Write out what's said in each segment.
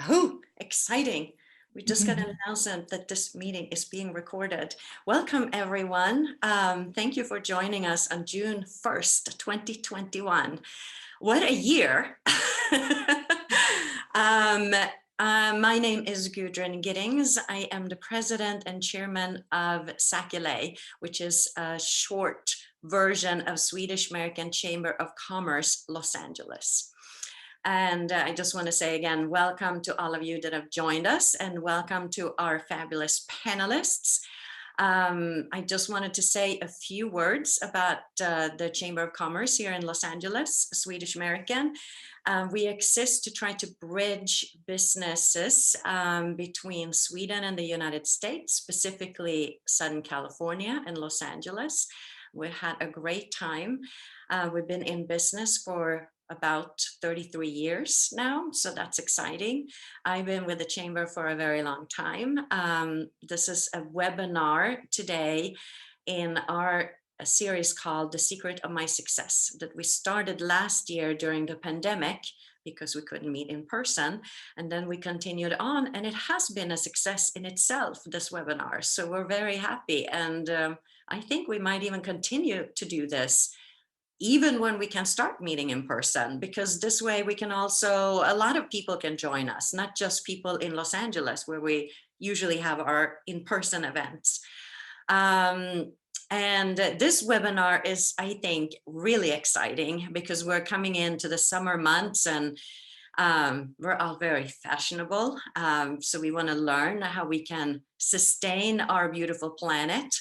Oh, exciting. We just got an announcement that this meeting is being recorded. Welcome, everyone. Thank you for joining us on June 1st, 2021. What a year. My name is Gudrun Giddings. I am the president and chairman of SACC-LA, which is a short version of Swedish-American Chamber of Commerce, Los Angeles. And I just want to say again, welcome to all of you that have joined us and welcome to our fabulous panelists. I just wanted to say a few words about the Chamber of Commerce here in Los Angeles, Swedish-American. We exist to try to bridge businesses between Sweden and the United States, specifically Southern California and Los Angeles. We had a great time. We've been in business for about 33 years now, so that's exciting. I've been with the Chamber for a very long time. This is a webinar today in our series called The Secret of My Success that we started last year during the pandemic because we couldn't meet in person, and then we continued on, and it has been a success in itself, this webinar, so we're very happy, and I think we might even continue to do this even when we can start meeting in person, because this way we can also, a lot of people can join us, not just people in Los Angeles where we usually have our in-person events. And this webinar is, I think, really exciting because we're coming into the summer months and we're all very fashionable. So we want to learn how we can sustain our beautiful planet.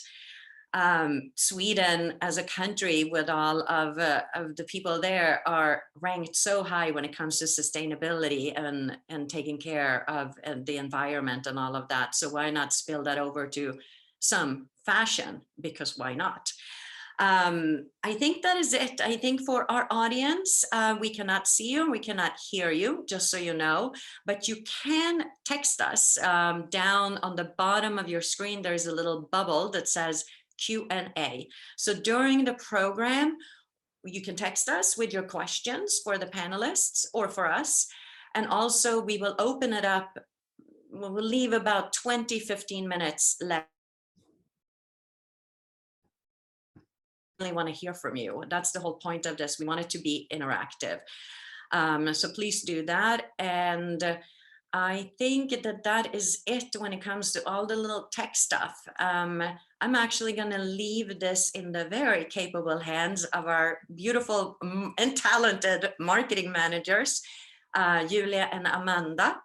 Sweden as a country with all of the people there are ranked so high when it comes to sustainability and taking care of the environment and all of that. So why not spill that over to some fashion? Because why not? I think that is it. I think for our audience, we cannot see you, we cannot hear you, just so you know, but you can text us down on the bottom of your screen. There's a little bubble that says Q&A. So during the program, you can text us with your questions for the panelists or for us. And also we will open it up. We'll leave about 20-15 minutes left. I really want to hear from you. That's the whole point of this. We want it to be interactive. So please do that. And I think that is it when it comes to all the little tech stuff. I'm actually going to leave this in the very capable hands of our beautiful and talented marketing managers, Julia and Amanda,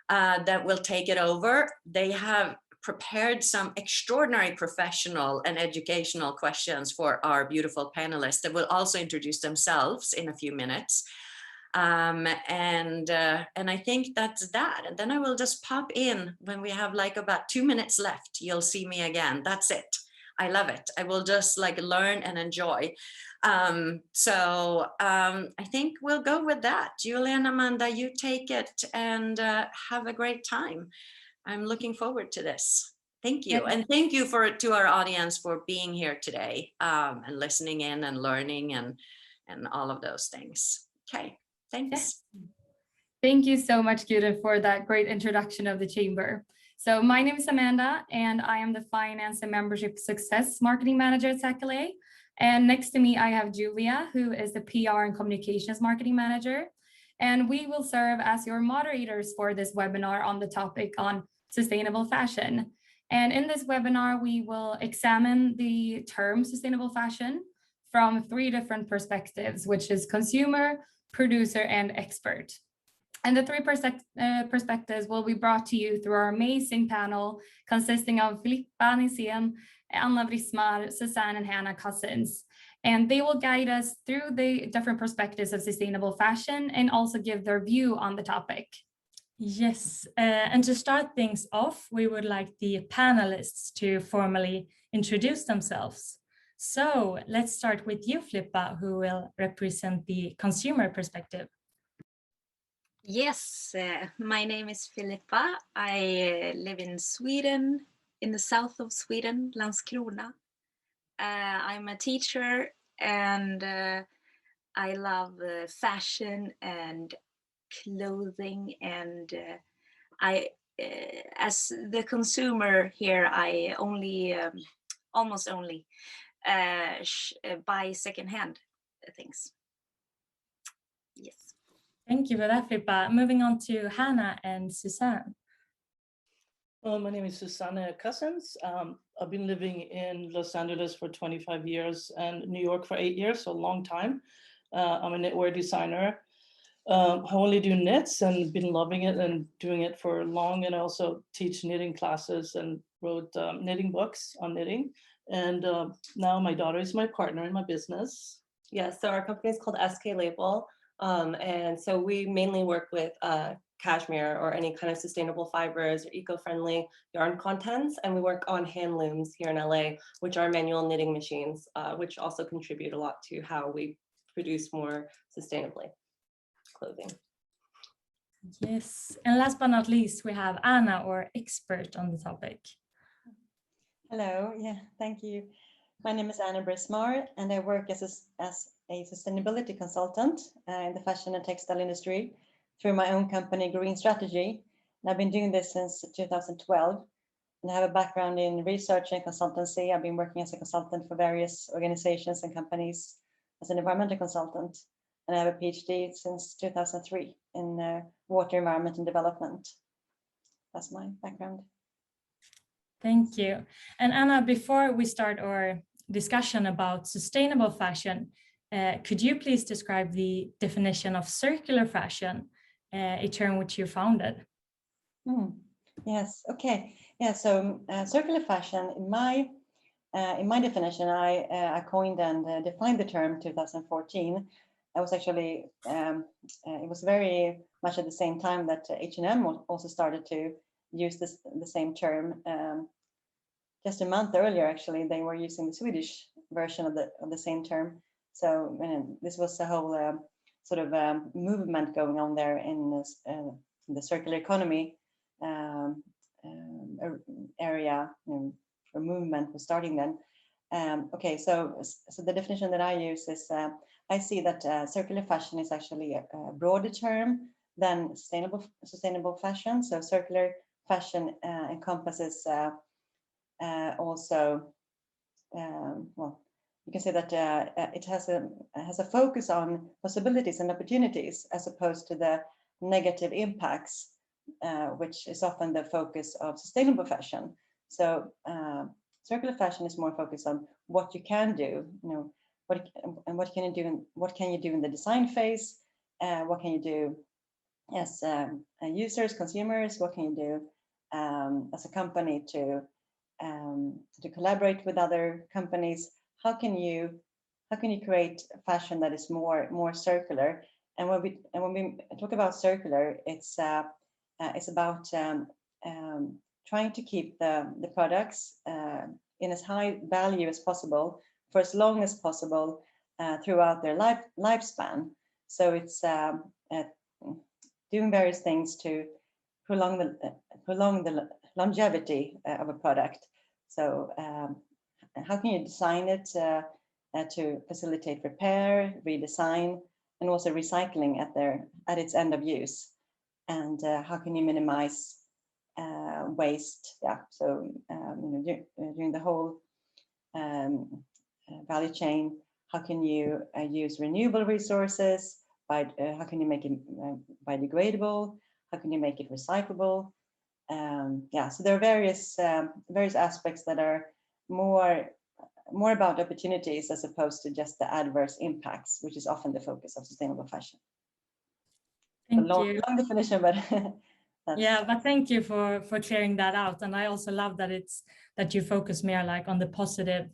that will take it over. They have prepared some extraordinary professional and educational questions for our beautiful panelists that will also introduce themselves in a few minutes. And I think that's that. And then I will just pop in when we have like about 2 minutes left. You'll see me again. That's it. I love it. I will just like learn and enjoy. I think we'll go with that. Julia and Amanda, you take it and have a great time. I'm looking forward to this. Thank you. And thank you to our audience for being here today and listening in and learning and all of those things. Okay. Thanks. Thank you so much, Gudrun, for that great introduction of the Chamber. So my name is Amanda, and I am the Finance and Membership Success Marketing Manager at SACC-LA. And next to me, I have Julia, who is the PR and Communications Marketing Manager. And we will serve as your moderators for this webinar on the topic on sustainable fashion. And in this webinar, we will examine the term sustainable fashion from 3 different perspectives, which is consumer, producer, and expert. And the 3 perspectives will be brought to you through our amazing panel consisting of Filippa Nielsen, Brismar, Susanne, and Hanna Cousins. And they will guide us through the different perspectives of sustainable fashion and also give their view on the topic. Yes, and to start things off, we would like the panelists to formally introduce themselves. So let's start with you, Filippa, who will represent the consumer perspective. Yes, my name is Filippa. I live in Sweden, in the south of Sweden, Landskrona. I'm a teacher and I love fashion and clothing, and I, as the consumer here, I only almost only buy secondhand things. Yes. Thank you for that, Filippa. Moving on to Hanna and Suzanne. My name is Hanna Cousins. I've been living in Los Angeles for 25 years and New York for 8 years, so a long time. I'm a knitwear designer. I only do knits and been loving it and doing it for long, and I also teach knitting classes and wrote knitting books on knitting. And now my daughter is my partner in my business. Yeah, so our company is called Eskay Label. And so we mainly work with cashmere or any kind of sustainable fibers or eco-friendly yarn contents. And we work on hand looms here in LA, which are manual knitting machines, which also contribute a lot to how we produce more sustainably clothing. Yes, and last but not least, we have Anna, our expert on the topic. Hello, yeah, thank you. My name is Anna Brismar, and I work as a sustainability consultant in the fashion and textile industry through my own company, Green Strategy. And I've been doing this since 2012, and I have a background in research and consultancy. I've been working as a consultant for various organizations and companies as an environmental consultant, and I have a PhD since 2003 in water, environment, and development. That's my background. Thank you. And Anna, before we start our discussion about sustainable fashion, could you please describe the definition of circular fashion, a term which you founded? Yes, okay. Yeah, so circular fashion, in my definition, I coined and defined the term 2014. I was actually, it was very much at the same time that H&M also started to use the same term. Just a month earlier, actually, they were using the Swedish version of the same term. So this was a whole sort of movement going on there in the circular economy area. A movement was starting then. Okay, so the definition that I use is I see that circular fashion is actually a broader term than sustainable fashion. So circular fashion encompasses also, well, you can say that it has a focus on possibilities and opportunities as opposed to the negative impacts, which is often the focus of sustainable fashion. So circular fashion is more focused on what you can do, what can you do in the design phase, what can you do as users, consumers, what can you do as a company to collaborate with other companies. How can you create fashion that is more circular? And when we talk about circular, it's about trying to keep the products in as high value as possible for as long as possible throughout their lifespan. So it's doing various things to prolong the longevity of a product. So how can you design it to facilitate repair, redesign, and also recycling at its end of use? And how can you minimize waste? Yeah, so during the whole value chain, how can you use renewable resources? How can you make it biodegradable? How can you make it recyclable? Yeah, so there are various aspects that are more about opportunities as opposed to just the adverse impacts, which is often the focus of sustainable fashion. Thank long, you. Long definition, but yeah, but thank you for clearing that out. And I also love that you focus more like on the positive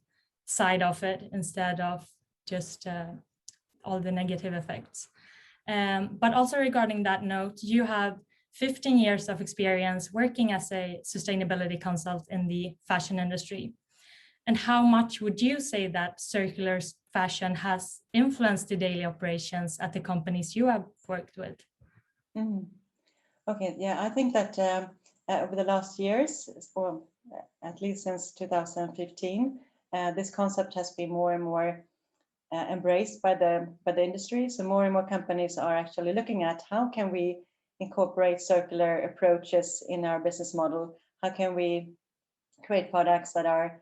side of it instead of just all the negative effects. But also regarding that note, you have 15 years of experience working as a sustainability consultant in the fashion industry. And how much would you say that circular fashion has influenced the daily operations at the companies you have worked with? Okay, yeah, I think that over the last years, or at least since 2015, this concept has been more and more embraced by the industry. So more and more companies are actually looking at how can we incorporate circular approaches in our business model? How can we create products that are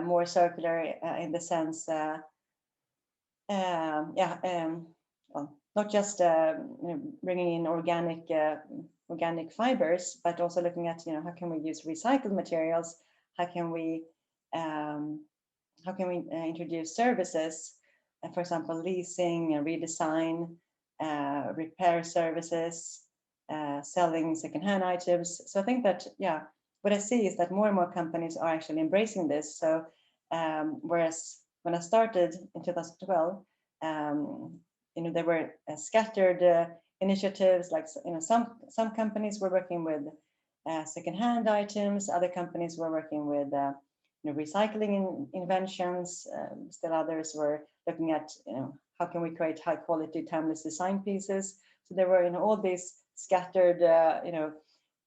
more circular in the sense, well, not just bringing in organic fibers, but also looking at how can we use recycled materials? How can we introduce services, for example, leasing and redesign, repair services, selling secondhand items. So I think that, what I see is that more and more companies are actually embracing this. So whereas when I started in 2012, there were scattered initiatives, like some companies were working with secondhand items, other companies were working with recycling inventions, still others were looking at how can we create high quality timeless design pieces. So there were all these scattered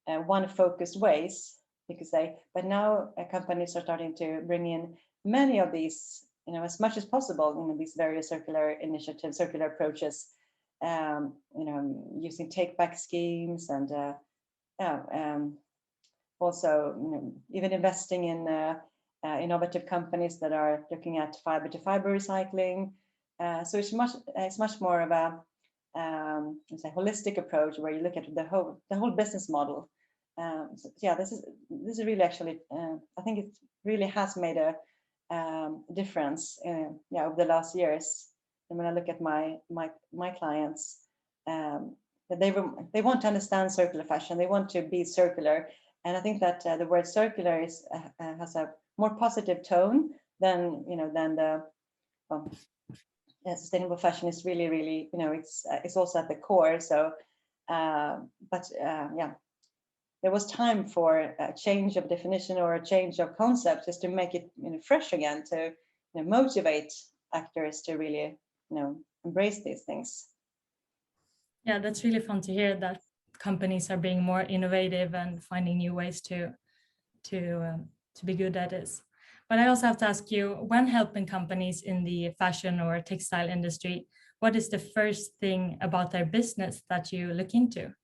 one focused ways, you could say, but now companies are starting to bring in many of these, as much as possible, these various circular initiatives, circular approaches, using take back schemes and also even investing in innovative companies that are looking at fiber to fiber recycling. So it's much more of a holistic approach where you look at the whole business model. This is really actually I think it really has made a difference over the last years. And when I look at my clients, they want to understand circular fashion, they want to be circular, and I think that the word circular has a more positive tone than the sustainable fashion is really it's also at the core. So there was time for a change of definition or a change of concept, just to make it fresh again, to motivate actors to really embrace these things. Yeah, that's really fun to hear that companies are being more innovative and finding new ways to be good at this. But I also have to ask you, when helping companies in the fashion or textile industry, what is the first thing about their business that you look into?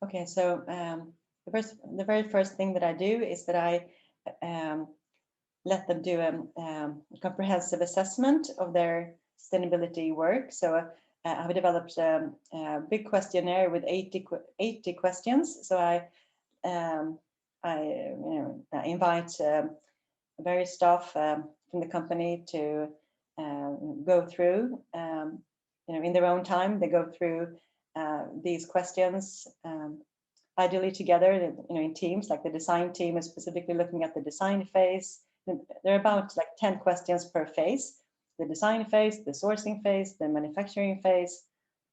Okay, so the very first thing that I do is that I let them do a comprehensive assessment of their sustainability work. So I have developed a big questionnaire with 80 questions. So I invite various staff from the company to go through, in their own time. They go through these questions, ideally together, in teams. Like the design team is specifically looking at the design phase. There are about 10 questions per phase: the design phase, the sourcing phase, the manufacturing phase,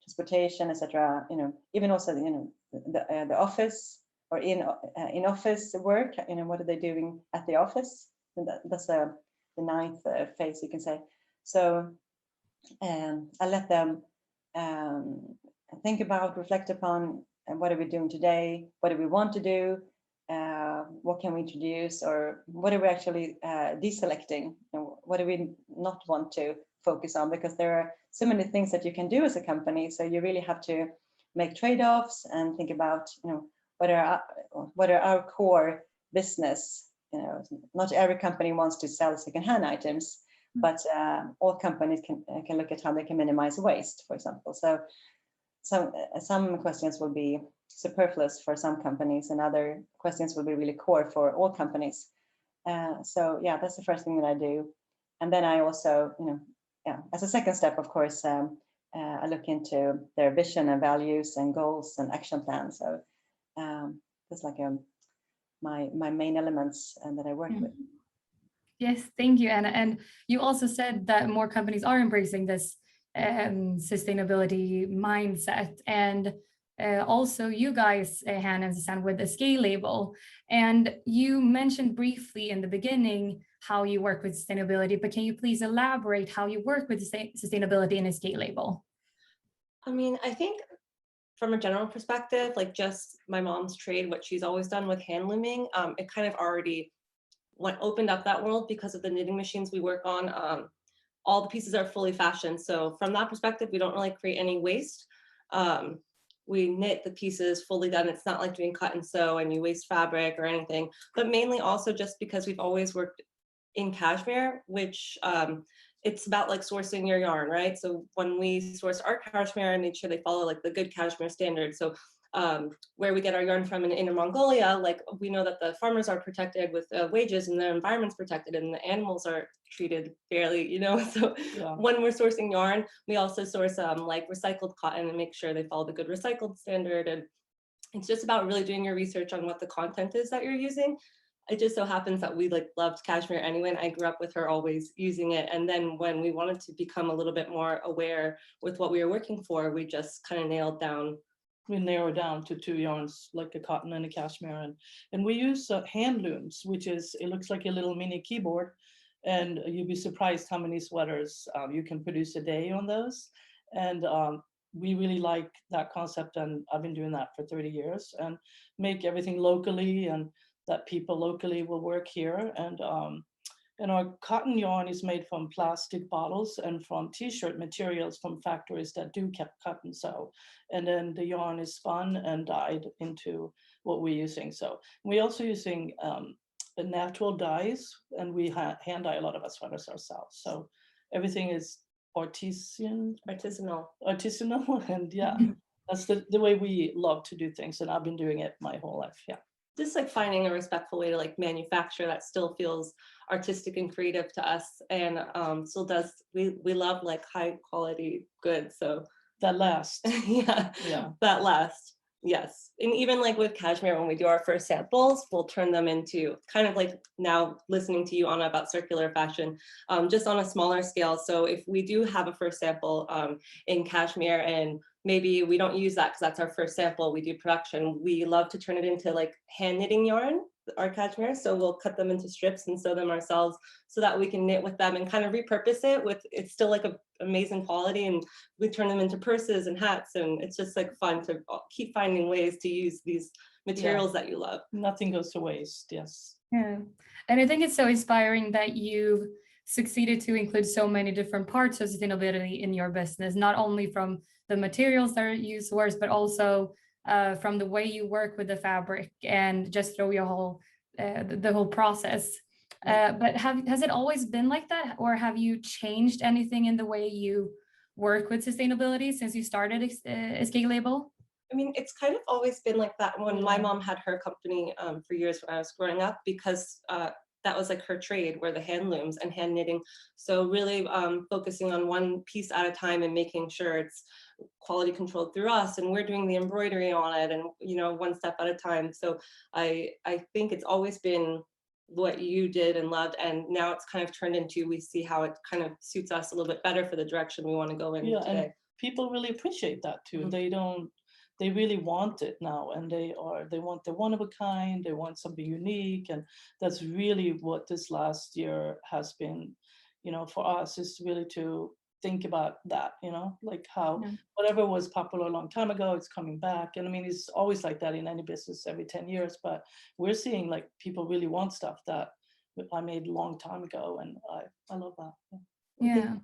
transportation, etc. Even also the office or in office work. What are they doing at the office? And that's the 9th phase, you can say. So I let them think about, reflect upon, what are we doing today? What do we want to do? What can we introduce, or what are we actually deselecting? What do we not want to focus on? Because there are so many things that you can do as a company, so you really have to make trade-offs and think about, what are our core business. Not every company wants to sell secondhand items, but all companies can look at how they can minimize waste, for example. So some questions will be superfluous for some companies, and other questions will be really core for all companies. So that's the first thing that I do. And then I also, as a second step, of course, I look into their vision and values and goals and action plans. So that's like my main elements that I work with. Yes, thank you, Anna. And you also said that more companies are embracing this sustainability mindset, and also you guys, Hanna and Susanne, with Eskay Label. And you mentioned briefly in the beginning how you work with sustainability, but can you please elaborate how you work with sustainability in Eskay Label? I mean, I think from a general perspective, like just my mom's trade, what she's always done with hand looming, it kind of already opened up that world because of the knitting machines we work on. all the pieces are fully fashioned. So from that perspective, we don't really create any waste. We knit the pieces fully done. It's not like doing cut and sew and you waste fabric or anything, but mainly also just because we've always worked in cashmere, which it's about like sourcing your yarn, right? So when we source our cashmere, I made sure they follow like the good cashmere standards. So where we get our yarn from in Inner Mongolia, like we know that the farmers are protected with wages and the environment's protected and the animals are treated fairly, you know. So when we're sourcing yarn, we also source like recycled cotton and make sure they follow the good recycled standard. And it's just about really doing your research on what the content is that you're using. It just so happens that we like loved cashmere anyway, and I grew up with her always using it. And then when we wanted to become a little bit more aware with what we were working for, we just kind of we narrow down to 2 yarns, like a cotton and a cashmere. And we use hand looms, which is, it looks like a little mini keyboard. And you'd be surprised how many sweaters you can produce a day on those. And we really like that concept. And I've been doing that for 30 years and make everything locally and that people locally will work here. And our cotton yarn is made from plastic bottles and from t-shirt materials from factories that do cut and sew. And then the yarn is spun and dyed into what we're using. So we're also using natural dyes, and we hand dye a lot of our sweaters ourselves. So everything is artisanal. And yeah, that's the way we love to do things. And I've been doing it my whole life, yeah. Just like finding a respectful way to like manufacture that still feels artistic and creative to us, and still does, we love like high quality goods, so that last. yeah that last, yes. And even like with cashmere, when we do our first samples, we'll turn them into kind of like, now listening to you, Anna, about circular fashion, just on a smaller scale. So if we do have a first sample in cashmere, and maybe we don't use that because that's our first sample, we do production, we love to turn it into like hand knitting yarn, our cashmere. So we'll cut them into strips and sew them ourselves so that we can knit with them and kind of repurpose it with, it's still like a amazing quality, and we turn them into purses and hats, and it's just like fun to keep finding ways to use these materials that you love. Nothing goes to waste. Yes. Yeah, and I think it's so inspiring that you've succeeded to include so many different parts of sustainability in your business, not only from the materials that you source, but also from the way you work with the fabric and just through your whole the whole process. But has it always been like that, or have you changed anything in the way you work with sustainability since you started Eskay Label? I mean, it's kind of always been like that. When my mom had her company for years when I was growing up, because that was like her trade, were the hand looms and hand knitting. So really focusing on one piece at a time and making sure it's quality controlled through us, and we're doing the embroidery on it, and you know, one step at a time. So I think it's always been what you did and loved, and now it's kind of turned into, we see how it kind of suits us a little bit better for the direction we want to go in today. And people really appreciate that too. They really want it now, and they want the one of a kind, they want something unique. And that's really what this last year has been, you know, for us, is really to think about that, you know, like how whatever was popular a long time ago, it's coming back. And I mean, it's always like that in any business every 10 years, but we're seeing like people really want stuff that I made a long time ago, and I love that. Yeah.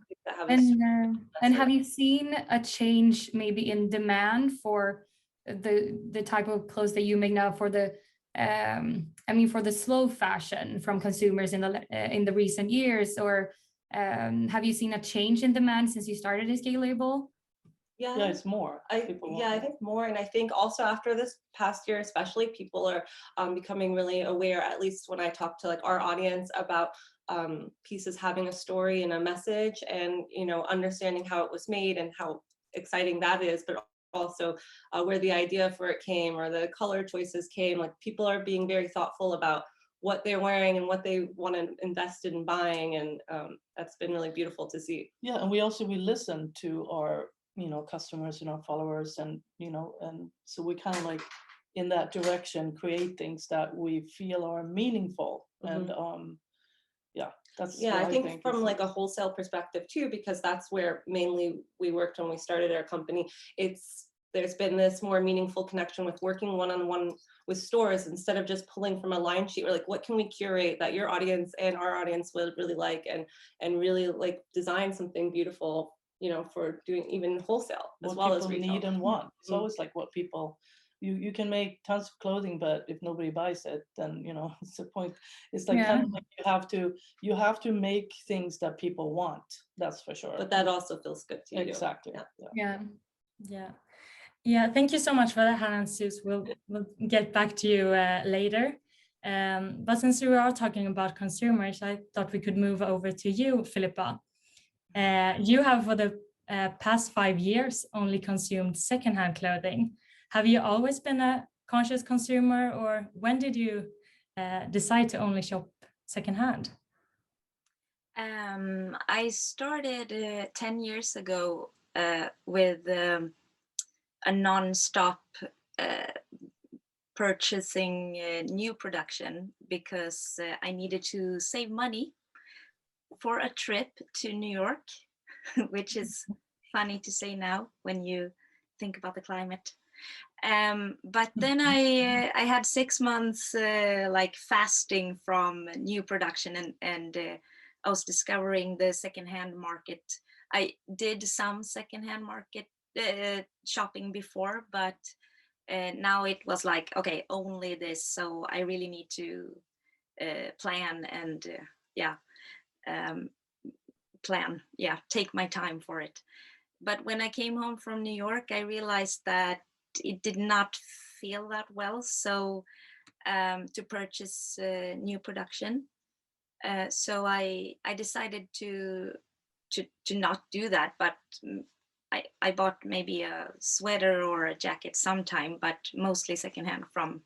And have you seen a change maybe in demand for the type of clothes that you make now for the I mean, for the slow fashion from consumers in the recent years, or have you seen a change in demand since you started Eskay Label? Yeah, it's more. I think more. And I think also after this past year, especially, people are becoming really aware, at least when I talk to like our audience, about pieces having a story and a message, and, you know, understanding how it was made and how exciting that is, but also where the idea for it came, or the color choices came. Like, people are being very thoughtful about what they're wearing and what they want to invest in buying, and that's been really beautiful to see. Yeah, and we listen to our, you know, customers and our followers, and, you know, and so we kind of like in that direction create things that we feel are meaningful. And that's, I think from like a wholesale perspective too, because that's where mainly we worked when we started our company. There's been this more meaningful connection with working one-on-one with stores, instead of just pulling from a line sheet, we're like, what can we curate that your audience and our audience would really like, and really like design something beautiful, you know, for doing even wholesale as well as retail. Need and want. It's always like what people, you can make tons of clothing, but if nobody buys it, then, you know, it's the point. It's like, kind of like you have to make things that people want. That's for sure. But that also feels good to you. Exactly. Yeah. Thank you so much for that, Hanna and Sus. We'll get back to you later. But since we are talking about consumers, I thought we could move over to you, Filippa. You have for the past 5 years only consumed secondhand clothing. Have you always been a conscious consumer, or when did you decide to only shop secondhand? I started 10 years ago with a non-stop purchasing new production because I needed to save money for a trip to New York, which is funny to say now when you think about the climate. But then I had 6 months like fasting from new production, and I was discovering the secondhand market. I did some secondhand market shopping before, but now it was like, okay, only this. So I really need to plan and take my time for it. But when I came home from New York, I realized that it did not feel that well. So to purchase new production. So I decided to not do that, but I bought maybe a sweater or a jacket sometime, but mostly secondhand from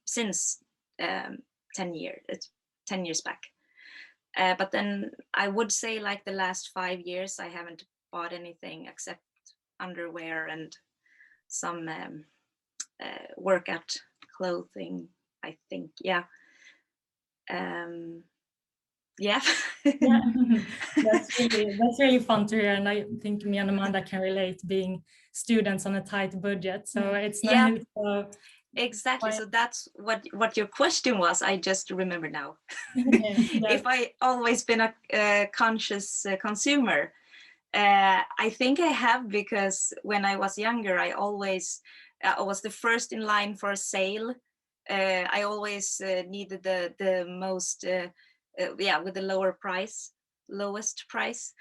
since 10 years back. But then I would say like the last 5 years, I haven't bought anything except underwear and some workout clothing, I think. Yeah. That's really fun to hear, and I think me and Amanda can relate, being students on a tight budget. So it's nice. Exactly. So that's what your question was. I just remember now. If I always been a conscious consumer, I think I have, because when I was younger, I always was the first in line for a sale. I always needed the most with the lowest price.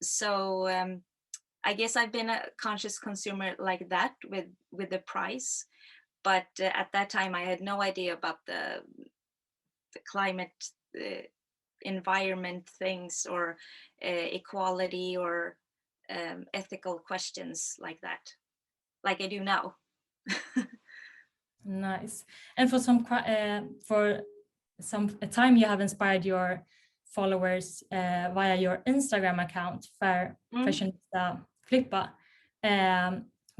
So I guess I've been a conscious consumer like that with the price. But at that time, I had no idea about the climate, environment things, or equality, or ethical questions like that, like I do now. Nice. And for some time, you have inspired your followers via your Instagram account, Fashionista Filippa.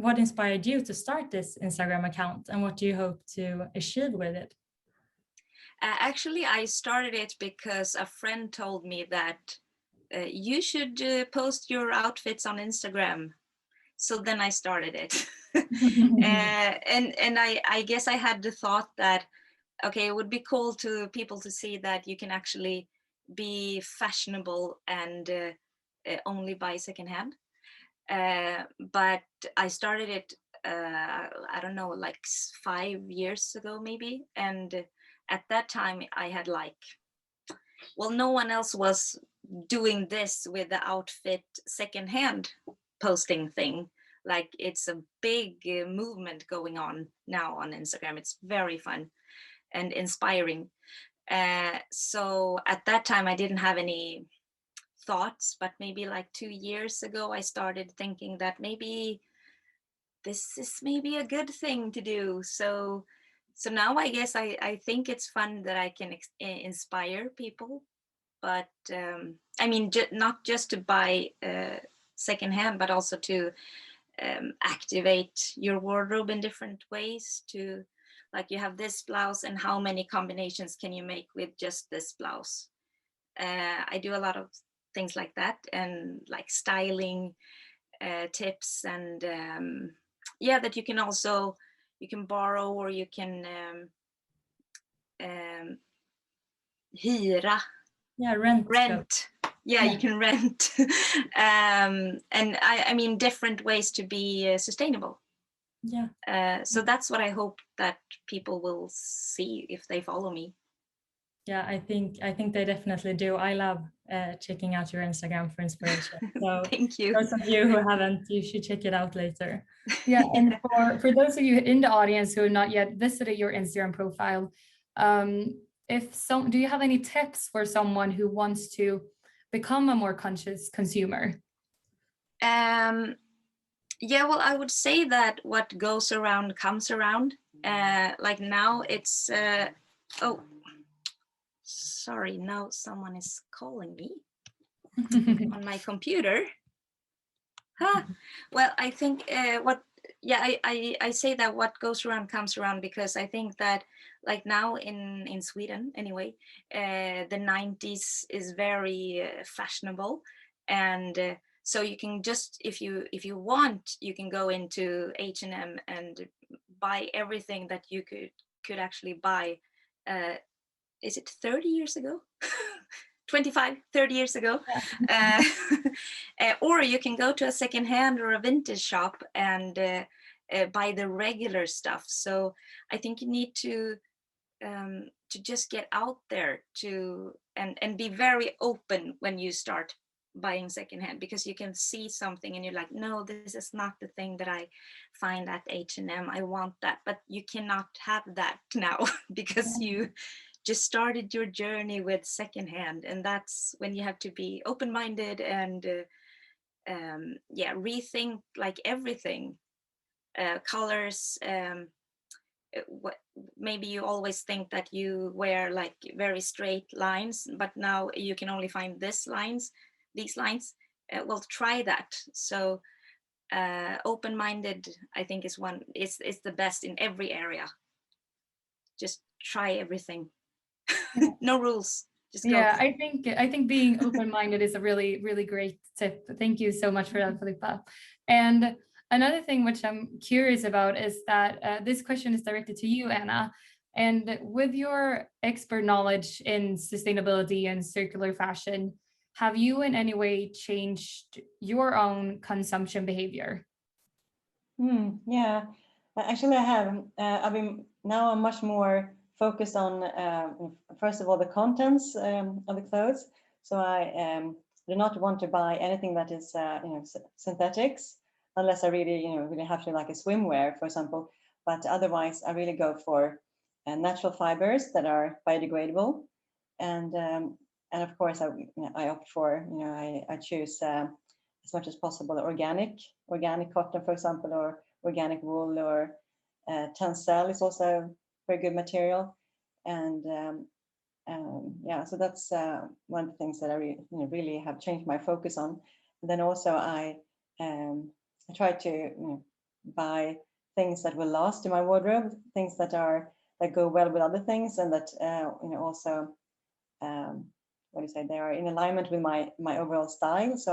What inspired you to start this Instagram account, and what do you hope to achieve with it? Actually, I started it because a friend told me that you should post your outfits on Instagram. So then I started it. And I guess I had the thought that, okay, it would be cool to people to see that you can actually be fashionable and only buy secondhand. But I started it, I don't know, like 5 years ago maybe. And at that time I had no one else was doing this with the outfit secondhand posting thing. Like, it's a big movement going on now on Instagram. It's very fun and inspiring. So at that time I didn't have any thoughts, but maybe like 2 years ago I started thinking that maybe this is maybe a good thing to do. So now I guess I think it's fun that I can inspire people, but I mean, not just to buy secondhand, but also to activate your wardrobe in different ways. To, like, you have this blouse, and how many combinations can you make with just this blouse? I do a lot of things like that, and like styling tips, and that you can also borrow, or you can hyra. Yeah, rent. Yeah, Yeah. you can rent. And I mean, different ways to be sustainable. Yeah. So that's what I hope that people will see if they follow me. Yeah, I think they definitely do. I love checking out your Instagram for inspiration. So Thank you. those of you who haven't, you should check it out later. Yeah, and for those of you in the audience who have not yet visited your Instagram profile, do you have any tips for someone who wants to become a more conscious consumer? Yeah, well, I would say that what goes around comes around. Like now it's oh, sorry, now someone is calling me on my computer. Well, I think I say that what goes around comes around, because I think that like now in Sweden anyway, the 90s is very fashionable, and so you can just, if you want, you can go into H&M and buy everything that you could actually buy. Is it 30 years ago? 25, 30 years ago. Or you can go to a secondhand or a vintage shop and buy the regular stuff. So I think you need to just get out there and be very open when you start buying secondhand, because you can see something and you're like, no, this is not the thing that I find at H&M. I want that, but you cannot have that now because you just started your journey with secondhand, and that's when you have to be open-minded and rethink like everything, colors. What maybe you always think that you wear like very straight lines, but now you can only find these lines. Well, try that. So open-minded, I think, is the best in every area. Just try everything. No rules. Just go. Yeah, I think being open-minded is a really, really great tip. Thank you so much for that, Filippa. And another thing which I'm curious about is that this question is directed to you, Anna. And with your expert knowledge in sustainability and circular fashion, have you in any way changed your own consumption behavior? Yeah, actually I have. I'm much more focused on, first of all, the contents of the clothes. So I do not want to buy anything that is, synthetics, unless I really have to, like a swimwear, for example. But otherwise, I really go for natural fibers that are biodegradable, and of course, I opt for, I choose as much as possible organic cotton, for example, or organic wool, or tencel is also very good material. And so that's one of the things that I really have changed my focus on. And then also I try to buy things that will last in my wardrobe, things that go well with other things, and that also they are in alignment with my overall style. So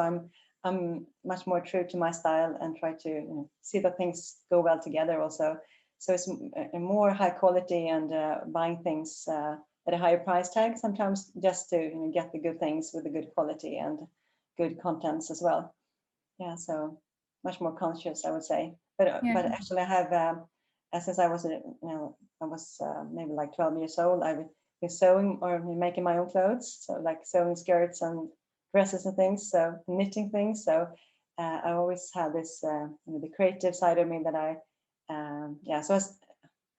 I'm much more true to my style and try to see that things go well together also. So it's a more high quality, and buying things at a higher price tag sometimes, just to get the good things with the good quality and good contents as well. Yeah, so much more conscious, I would say. But actually, I have since I was maybe like 12 years old, I've been sewing or making my own clothes. So like sewing skirts and dresses and things. So knitting things. So I always had this the creative side of me that so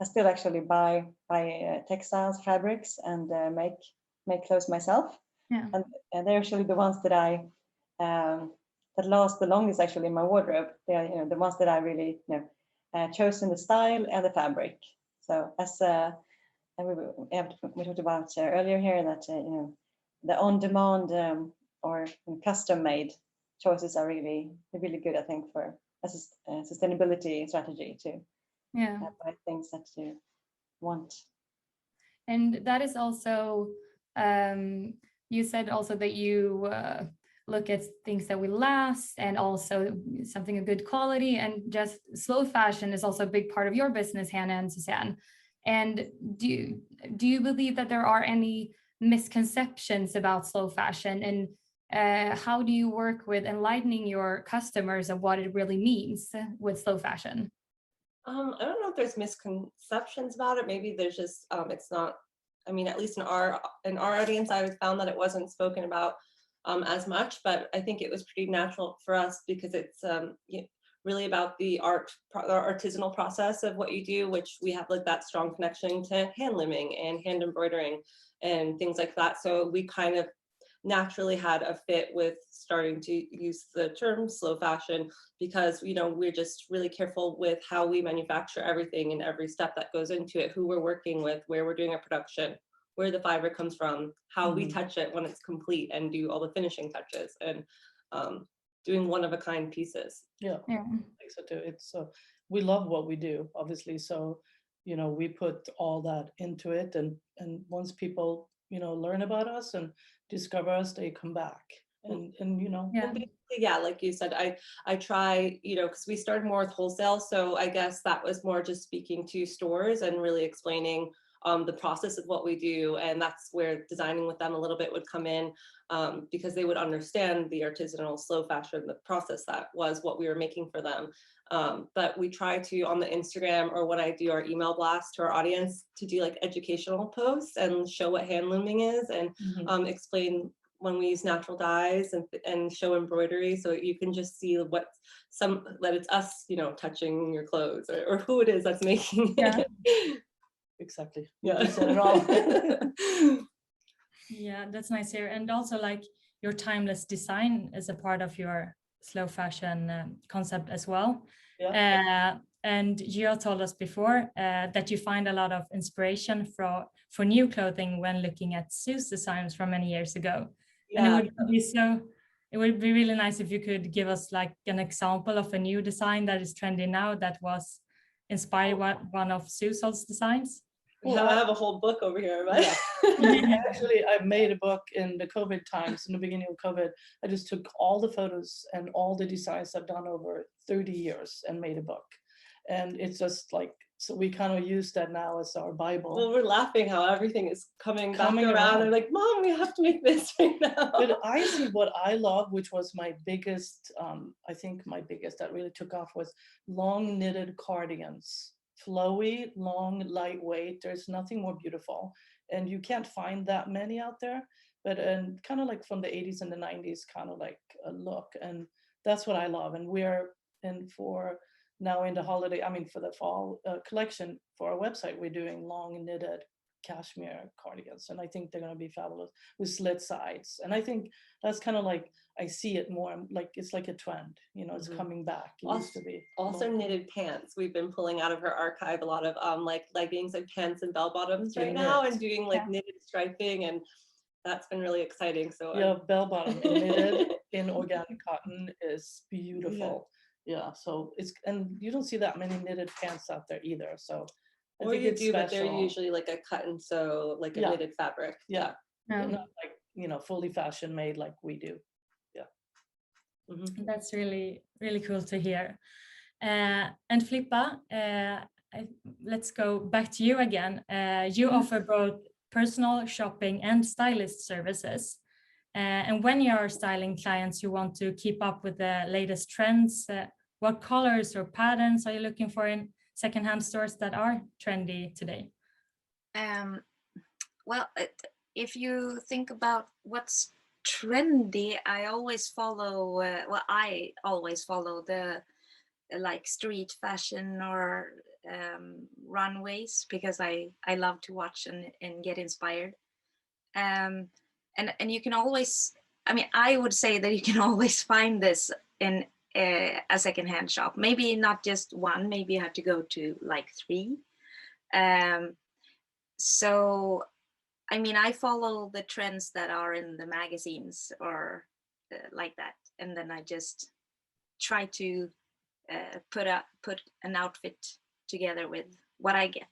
I still actually buy textiles, fabrics, and make clothes myself. Yeah. And they're actually the ones that that last the longest actually in my wardrobe. They are the ones that I really chosen the style and the fabric. So as we talked about earlier here, that the on-demand or custom-made choices are really good, I think, for as a sustainability strategy to buy things that you want. And that is also, you said also that you look at things that will last and also something of good quality, and just slow fashion is also a big part of your business, Hanna and Suzanne. And do you believe that there are any misconceptions about slow fashion, and how do you work with enlightening your customers of what it really means with slow fashion? I don't know if there's misconceptions about it. Maybe there's just it's not. I mean, at least in our audience, I found that it wasn't spoken about as much. But I think it was pretty natural for us because it's really about the artisanal process of what you do, which we have like that strong connection to hand looming and hand embroidering and things like that. So we kind of naturally had a fit with starting to use the term slow fashion because, you know, we're just really careful with how we manufacture everything and every step that goes into it, who we're working with, where we're doing our production, where the fiber comes from, how we touch it when it's complete, and do all the finishing touches, and doing one-of-a-kind pieces. Yeah, I think so too. It's we love what we do, obviously. So, you know, we put all that into it, and once people, you know, learn about us and discover us, they come back. And you know, yeah, like you said, I try, you know, because we started more with wholesale, so I guess that was more just speaking to stores and really explaining the process of what we do, and that's where designing with them a little bit would come in, because they would understand the artisanal slow fashion, the process that was what we were making for them. But we try to, on the Instagram or when I do our email blast to our audience, to do like educational posts and show what hand looming is, and explain when we use natural dyes, and show embroidery, so you can just see that it's us, you know, touching your clothes, or who it is that's making it. Exactly. Yeah. You said it all. Yeah, that's nice here. And also, like, your timeless design is a part of your slow fashion concept as well. Yeah. And Gio told us before that you find a lot of inspiration for new clothing when looking at Sue's designs from many years ago. Yeah. And it would be really nice if you could give us like an example of a new design that is trendy now that was inspired by one of Sue's designs. I have a whole book over here, right? Actually, I made a book in the COVID times, in the beginning of COVID. I just took all the photos and all the designs I've done over 30 years and made a book. And it's just like, so we kind of use that now as our Bible. Well, we're laughing how everything is coming back around. I'm like, Mom, we have to make this right now. But I see what I love, which was my biggest, I think my biggest that really took off, was long knitted cardigans. Flowy, long, lightweight. There's nothing more beautiful. And you can't find that many out there. But kind of like from the 80s and the 90s, kind of like a look. And that's what I love. And we're in for now in the holiday, I mean, for the fall collection for our website, we're doing long knitted cashmere cardigans. And I think they're going to be fabulous with slit sides. And I think that's kind of like, I see it more like it's like a trend, you know, it's coming back. It used to be. Also knitted pants. We've been pulling out of her archive a lot of like leggings and pants and bell bottoms right now, and doing like knitted striping, and that's been really exciting. So yeah, bell bottom knitted in organic cotton is beautiful. Yeah, so it's, and you don't see that many knitted pants out there either. So or you do, but they're usually like a cut and sew, like a knitted fabric. Yeah. Not like, you know, fully fashion made like we do. That's really, really cool to hear. And Filippa, let's go back to you again. You offer both personal shopping and stylist services. And when you're styling clients, you want to keep up with the latest trends. What colors or patterns are you looking for in secondhand stores that are trendy today? Well, if you think about what's trendy, I always follow the like street fashion or runways, because I love to watch and get inspired. And you can always, I mean, I would say that you can always find this in a secondhand shop. Maybe not just one, maybe you have to go to like 3. So I mean, I follow the trends that are in the magazines or like that, and then I just try to put an outfit together with what I get,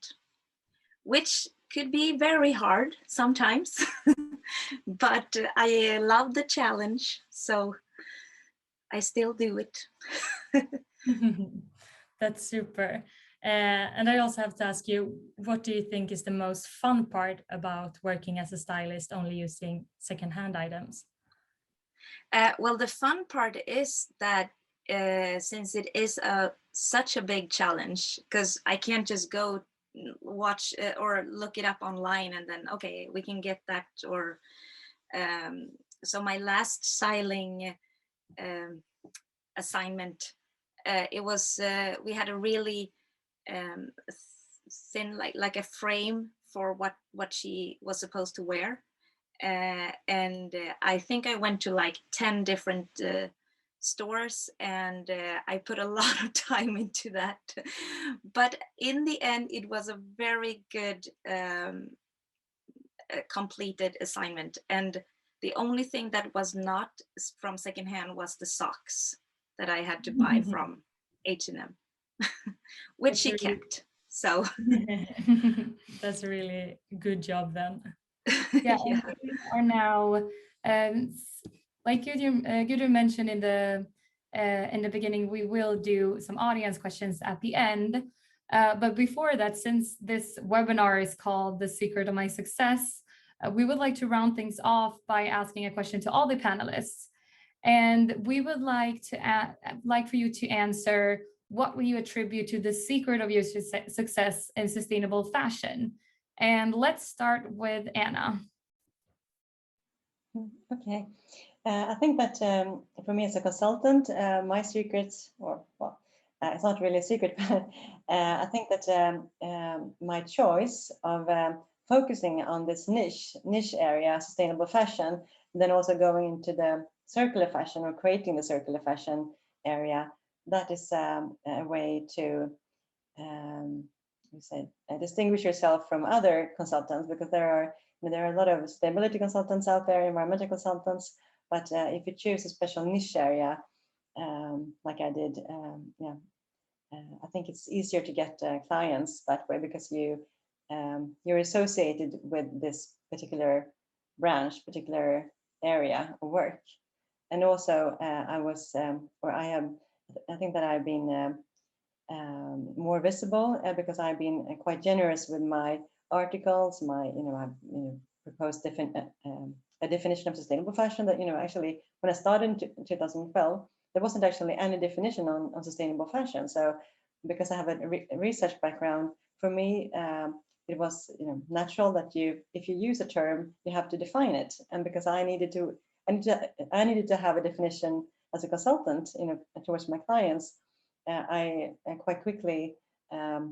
which could be very hard sometimes, but I love the challenge, so I still do it. That's super. And I also have to ask you, what do you think is the most fun part about working as a stylist only using secondhand items? Well, the fun part is that since it is such a big challenge, because I can't just go watch or look it up online and then, okay, we can get that. Or so my last styling assignment, it was we had a really thin, like a frame for what she was supposed to wear. And I think I went to like 10 different stores, and I put a lot of time into that. But in the end, it was a very good completed assignment. And the only thing that was not from secondhand was the socks that I had to buy from H&M, which she kept. So that's a really good job then. Yeah, yeah. we are now, like Gudrun mentioned in the beginning, we will do some audience questions at the end. But before that, since this webinar is called The Secret of My Success, we would like to round things off by asking a question to all the panelists. And we would like for you to answer, what will you attribute to the secret of your success in sustainable fashion? And let's start with Anna. Okay, I think that for me as a consultant, my secrets, it's not really a secret, but I think that my choice of focusing on this niche area, sustainable fashion, then also going into the circular fashion or creating the circular fashion area, that is a way to distinguish yourself from other consultants, because there are a lot of sustainability consultants out there, environmental consultants, but if you choose a special niche area, like I did, I think it's easier to get clients that way, because you're associated with this particular branch, particular area of work. And also I think that I've been more visible because I've been quite generous with my articles. I've proposed a definition of sustainable fashion that, actually when I started in 2012, there wasn't actually any definition on sustainable fashion. So because I have a research background, for me it was natural that if you use a term, you have to define it. And because I needed to have a definition as a consultant towards my clients, I quite quickly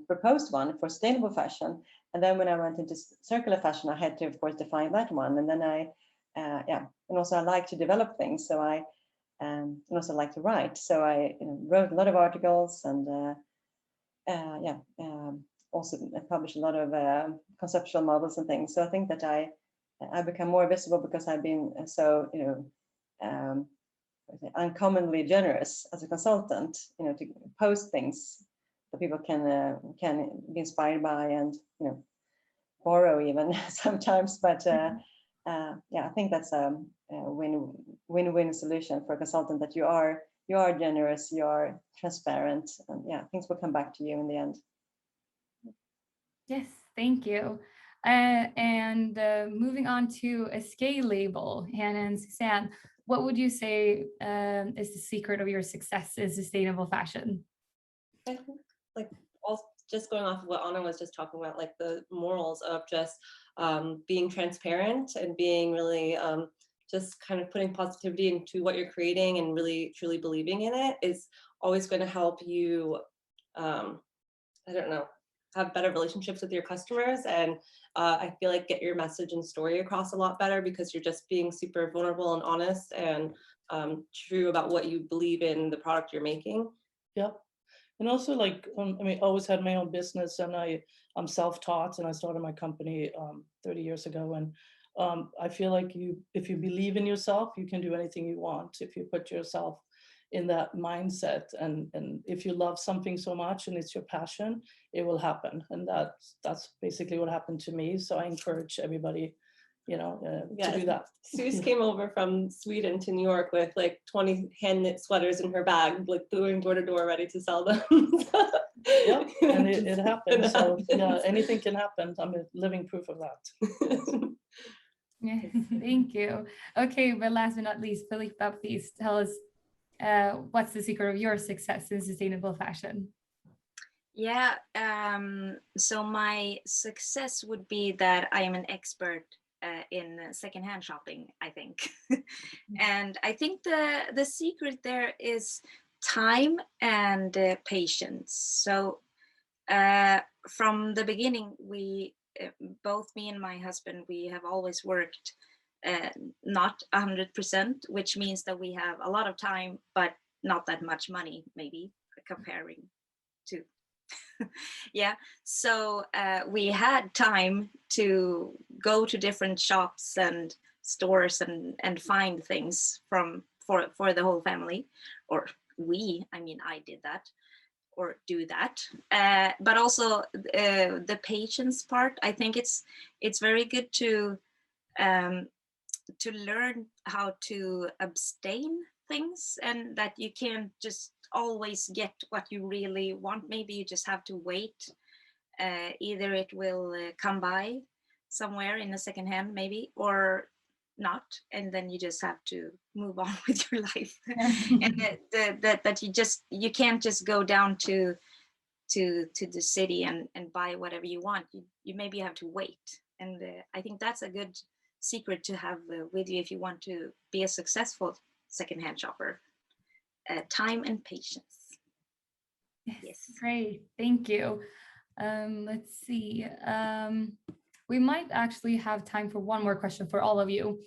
proposed one for sustainable fashion. And then when I went into circular fashion, I had to, of course, define that one. And then and also I like to develop things. So I also like to write. So I wrote a lot of articles, and also published a lot of conceptual models and things. So I think that I become more visible because I've been so uncommonly generous as a consultant, to post things that people can be inspired by and borrow even sometimes. But I think that's a win-win solution for a consultant, that you are generous, you are transparent, and things will come back to you in the end. Yes, thank you. And moving on to Eskay Label, Hanna and Suzanne, what would you say is the secret of your success in sustainable fashion? I think, just going off of what Anna was just talking about, like the morals of just being transparent and being really just kind of putting positivity into what you're creating and really truly believing in it is always going to help you, have better relationships with your customers. And I feel like get your message and story across a lot better, because you're just being super vulnerable and honest and true about what you believe in the product you're making. Yep. And also, I always had my own business, and I'm self-taught, and I started my company 30 years ago. And I feel like if you believe in yourself, you can do anything you want. If you put yourself in that mindset. And if you love something so much and it's your passion, it will happen. And that's basically what happened to me. So I encourage everybody, you know, to do that. Suze came over from Sweden to New York with like 20 hand knit sweaters in her bag, like going door to door, ready to sell them. Yeah, and it happened. So yeah, anything can happen. I'm a living proof of that. Yes, thank you. Okay, but last but not least, Filippa, please tell us what's the secret of your success in sustainable fashion? Yeah, so my success would be that I am an expert in secondhand shopping, I think. And I think the secret there is time and patience. So from the beginning, we both me and my husband, we have always worked not 100%, which means that we have a lot of time, but not that much money, maybe comparing to. Yeah, so we had time to go to different shops and stores and find things for the whole family, or I mean, I did that or do that, but also the patience part. I think it's very good to learn how to abstain things, and that you can't just always get what you really want. Maybe you just have to wait. Either it will come by somewhere in a second hand, maybe, or not, and then you just have to move on with your life. And that you can't just go down to the city and buy whatever you want. You maybe have to wait, and I think that's a good secret to have with you if you want to be a successful secondhand shopper. Time and patience. Yes, great, thank you. Let's see. We might actually have time for one more question for all of you.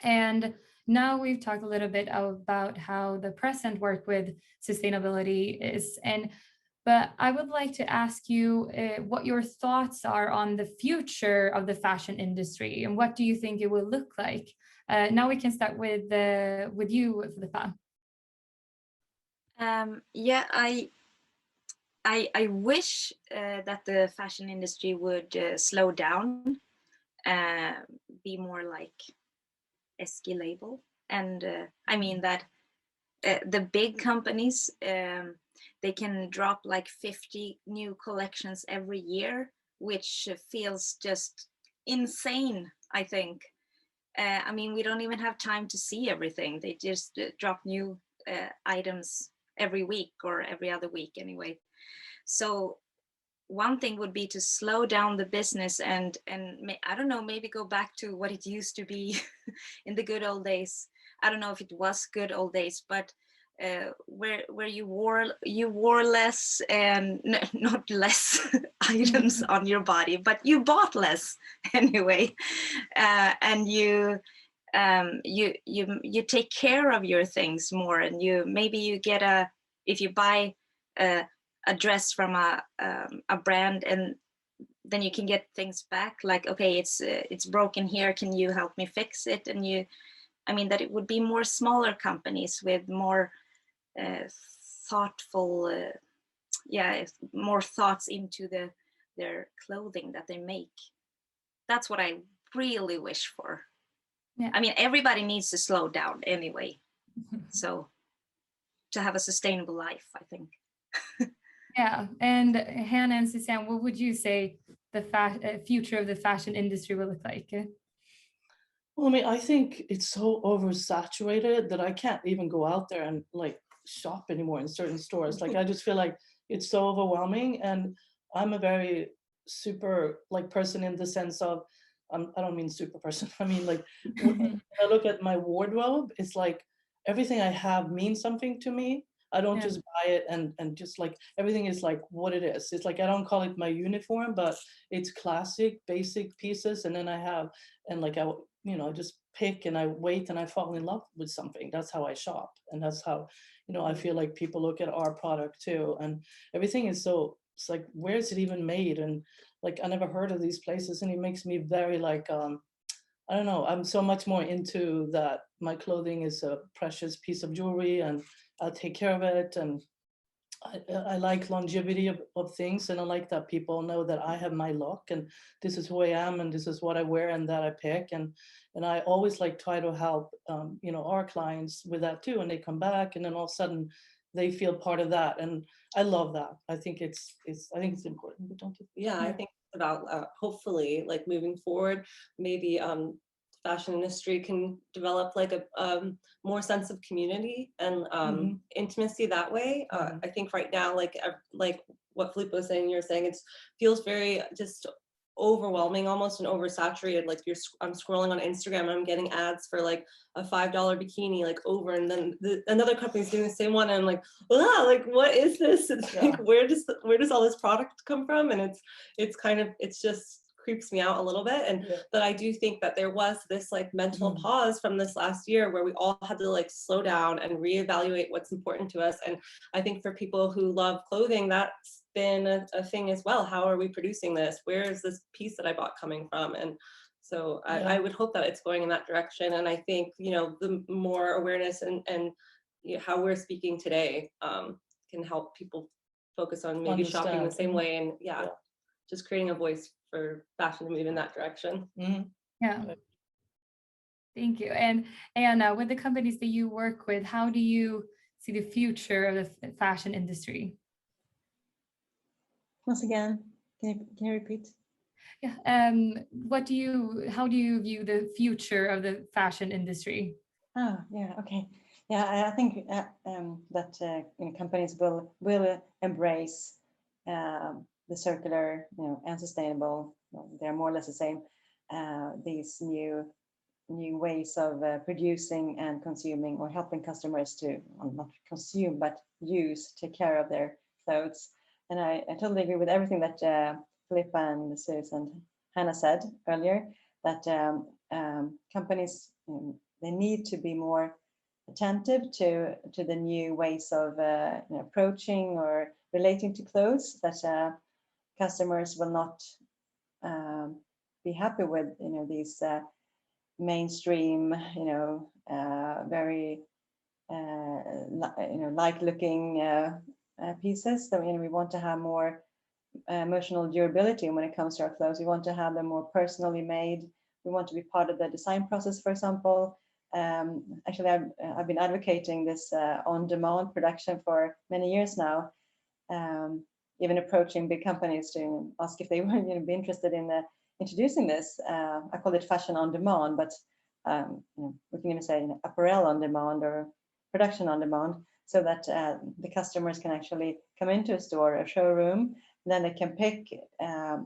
And now we've talked a little bit about how the present work with sustainability is, but I would like to ask you what your thoughts are on the future of the fashion industry, and what do you think it will look like? Now we can start with you, Filippa. Yeah, I wish that the fashion industry would slow down, be more like Eskay Label. And I mean that the big companies, they can drop like 50 new collections every year, which feels just insane, I think. I mean, we don't even have time to see everything. They just drop new items every week or every other week anyway. So one thing would be to slow down the business and I don't know, maybe go back to what it used to be in the good old days. I don't know if it was good old days, but where you wore less and not less items on your body, but you bought less anyway, and you take care of your things more, and maybe you get if you buy a dress from a brand, and then you can get things back, like, okay, it's broken here, can you help me fix it? And I mean that it would be more smaller companies with more thoughtful, more thoughts into their clothing that they make. That's what I really wish for. Yeah. I mean, everybody needs to slow down anyway. So to have a sustainable life, I think. Yeah, and Hanna and Suzanne, what would you say the future of the fashion industry will look like? Well, I mean, I think it's so oversaturated that I can't even go out there and like shop anymore in certain stores. Like, I just feel like it's so overwhelming, and I'm a very super like person in the sense of, I don't mean super person. I mean, like, when I look at my wardrobe, it's like everything I have means something to me. I don't just buy it and just like everything is like what it is. It's like, I don't call it my uniform, but it's classic, basic pieces. And then I have, and like, I just pick and I wait and I fall in love with something. That's how I shop. And that's how, I feel like people look at our product too. And everything is so, it's like, where is it even made? And like, I never heard of these places. And it makes me very like, I don't know, I'm so much more into that. My clothing is a precious piece of jewelry, and I'll take care of it. And I like longevity of things, and I like that people know that I have my look and this is who I am and this is what I wear and that I pick, and I always like try to help you know, our clients with that too, and they come back and then all of a sudden they feel part of that, and I love that. I think it's important, but don't you? Yeah, I think it's about hopefully like moving forward, maybe fashion industry can develop like a more sense of community and intimacy that way. I think right now, like what Filippa was saying, you're saying, it feels very just overwhelming almost and oversaturated. Like I'm scrolling on Instagram and I'm getting ads for like a $5 bikini like over, and then another company's doing the same one, and I'm like, ah, like what is this? It's like, where does all this product come from? And it's kind of, it's just creeps me out a little bit. And but I do think that there was this like mental pause from this last year where we all had to like slow down and reevaluate what's important to us. And I think for people who love clothing, that's been a thing as well. How are we producing this? Where is this piece that I bought coming from? And so I would hope that it's going in that direction. And I think, you know, the more awareness and you know, how we're speaking today can help people focus on maybe shopping the same way, and just creating a voice for fashion to move in that direction. Yeah. Thank you. And with the companies that you work with, how do you see the future of the fashion industry? Once again, can you repeat? Yeah. How do you view the future of the fashion industry? Oh, yeah. Okay. Yeah, I think that you know, companies will embrace the circular, you know, and sustainable. Well, they're more or less the same. These new ways of producing and consuming, or helping customers to, well, not consume but use, take care of their clothes. And I totally agree with everything that Filippa and Sus and Hanna said earlier, that companies, they need to be more attentive to the new ways of you know, approaching or relating to clothes, that customers will not be happy with, you know, these mainstream, you know, very you know, like looking pieces. So, you know, we want to have more emotional durability when it comes to our clothes. We want to have them more personally made. We want to be part of the design process, for example. Actually, I've been advocating this on-demand production for many years now, even approaching big companies to ask if they would, you know, be interested in introducing this. I call it fashion on demand, but you know, we can even say, you know, apparel on demand or production on demand, so that the customers can actually come into a store, a showroom, and then they can pick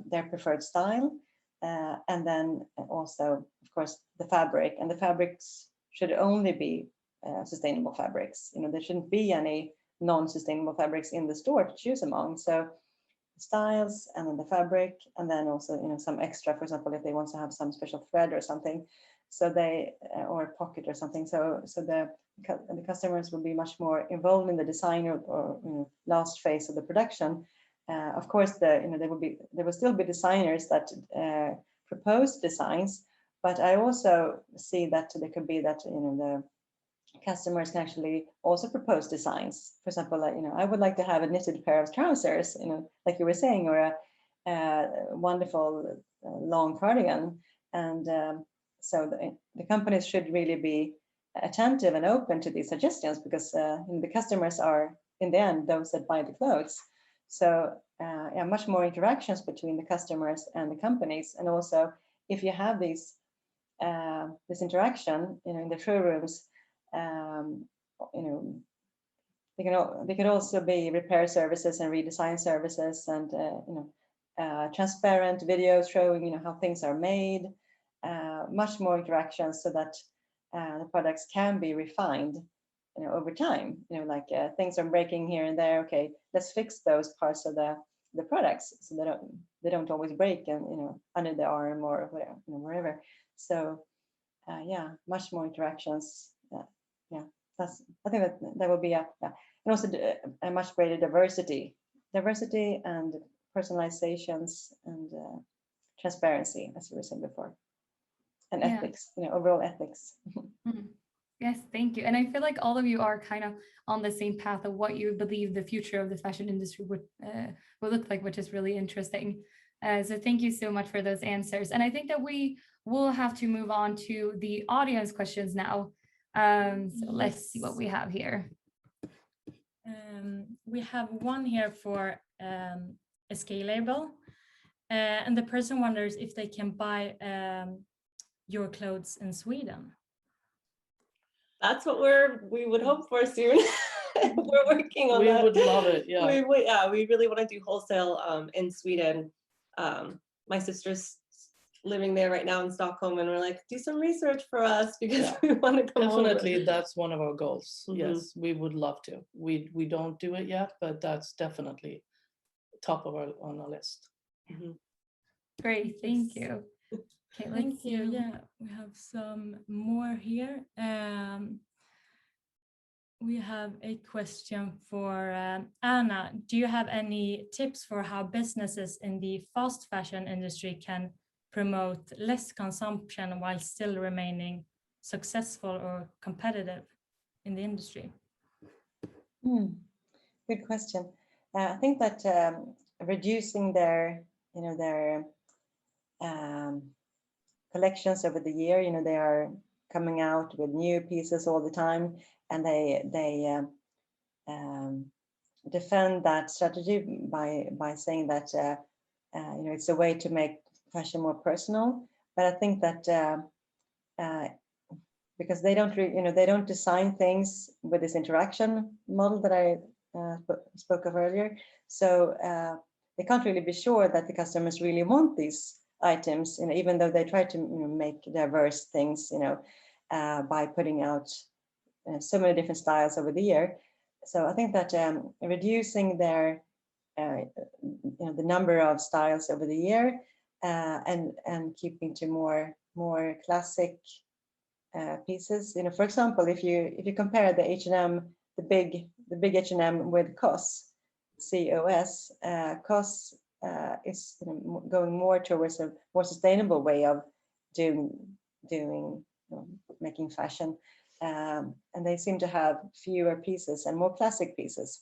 their preferred style, and then also, of course, the fabric. And the fabrics should only be sustainable fabrics. You know, there shouldn't be any non-sustainable fabrics in the store to choose among. So styles, and then the fabric, and then also, you know, some extra, for example, if they want to have some special thread or something, so they or a pocket or something, so the customers will be much more involved in the design or you know, last phase of the production. Of course, you know, there will still be designers that propose designs, but I also see that there could be that, you know, the customers can actually also propose designs. For example, like, you know, I would like to have a knitted pair of trousers, you know, like you were saying, or a wonderful long cardigan. And so the companies should really be attentive and open to these suggestions, because you know, the customers are, in the end, those that buy the clothes. So yeah, much more interactions between the customers and the companies. And also, if you have these this interaction, you know, in the showrooms, you know, they can also be repair services and redesign services, and you know, transparent videos showing, you know, how things are made, much more interactions, so that the products can be refined, you know, over time. You know, like things are breaking here and there. Okay, let's fix those parts of the products so they don't always break, and, you know, under the arm or whatever, you know, wherever. So yeah, much more interactions. Yeah, I think that will be and also a much greater diversity and personalizations and transparency, as we were saying before, and ethics, you know, overall ethics. Yes, thank you. And I feel like all of you are kind of on the same path of what you believe the future of the fashion industry would look like, which is really interesting. So thank you so much for those answers. And I think that we will have to move on to the audience questions now. So let's see what we have here. We have one here for Eskay Label. And the person wonders if they can buy your clothes in Sweden. That's what we would hope for soon. We're working on We that. would love it, yeah. We really want to do wholesale in Sweden. My sister's living there right now in Stockholm, and we're like, do some research for us because we want to come Definitely, over. that's one of our goals. Mhm. Yes, we would love to. We don't do it yet, but that's definitely top of on our list. Mhm. Great, thank you. Okay, Thank you. Yeah, we have some more here. We have a question for Anna. Do you have any tips for how businesses in the fast fashion industry can promote less consumption while still remaining successful or competitive in the industry? Good question. I think that reducing their collections over the year, they are coming out with new pieces all the time, and they defend that strategy by saying that it's a way to make fashion more personal. But I think that because they don't design things with this interaction model that I spoke of earlier, so they can't really be sure that the customers really want these items, even though they try to make diverse things, by putting out so many different styles over the year. So I think that reducing their the number of styles over the year and keeping to more classic pieces. For example, if you compare the H&M, the big H&M with COS, COS, COS is going more towards a more sustainable way of doing making fashion, and they seem to have fewer pieces and more classic pieces,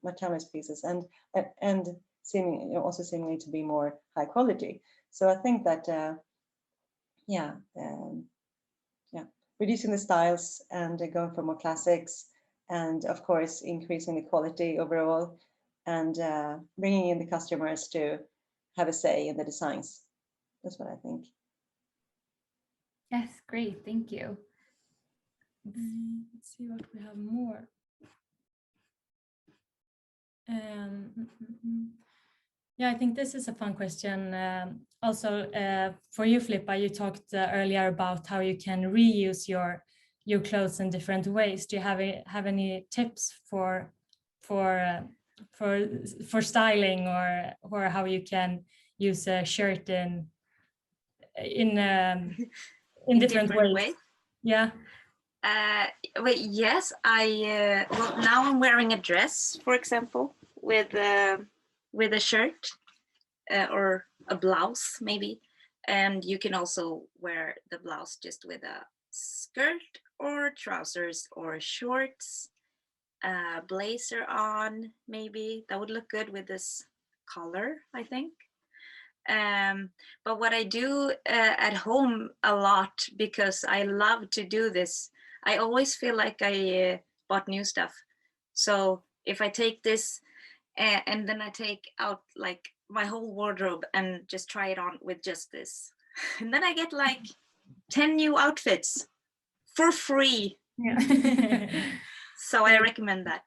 more timeless pieces, and seemingly to be more high quality. So I think that reducing the styles and going for more classics, and of course increasing the quality overall, and bringing in the customers to have a say in the designs. That's what I think. Yes, great, thank you. Let's see what we have more. Yeah, I think this is a fun question. Also, for you, Filippa, you talked earlier about how you can reuse your clothes in different ways. Do you have any tips for styling, or how you can use a shirt in different ways? Yeah. Wait, yes, well, now I'm wearing a dress, for example, with a shirt or a blouse maybe, and you can also wear the blouse just with a skirt or trousers or shorts, blazer on, maybe that would look good with this color, I think. But what I do at home a lot, because I love to do this, I always feel like I bought new stuff. So if I take this and then I take out like my whole wardrobe and just try it on with just this, and then I get like 10 new outfits for free. Yeah. So I recommend that.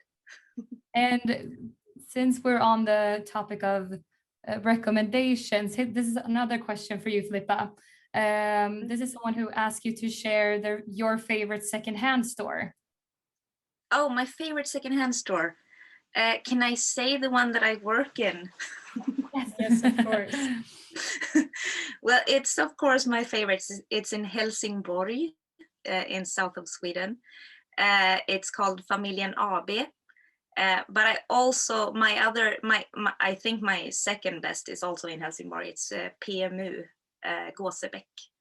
And since we're on the topic of recommendations, this is another question for you, Filippa. This is someone who asked you to share your favorite secondhand store. Oh, my favorite secondhand store. Can I say the one that I work in? Yes, of course. Well, it's of course my favorite. It's in Helsingborg, in south of Sweden. It's called Familjen AB. But I also, I think my second best is also in Helsingborg. It's PMU, Gåsebäck.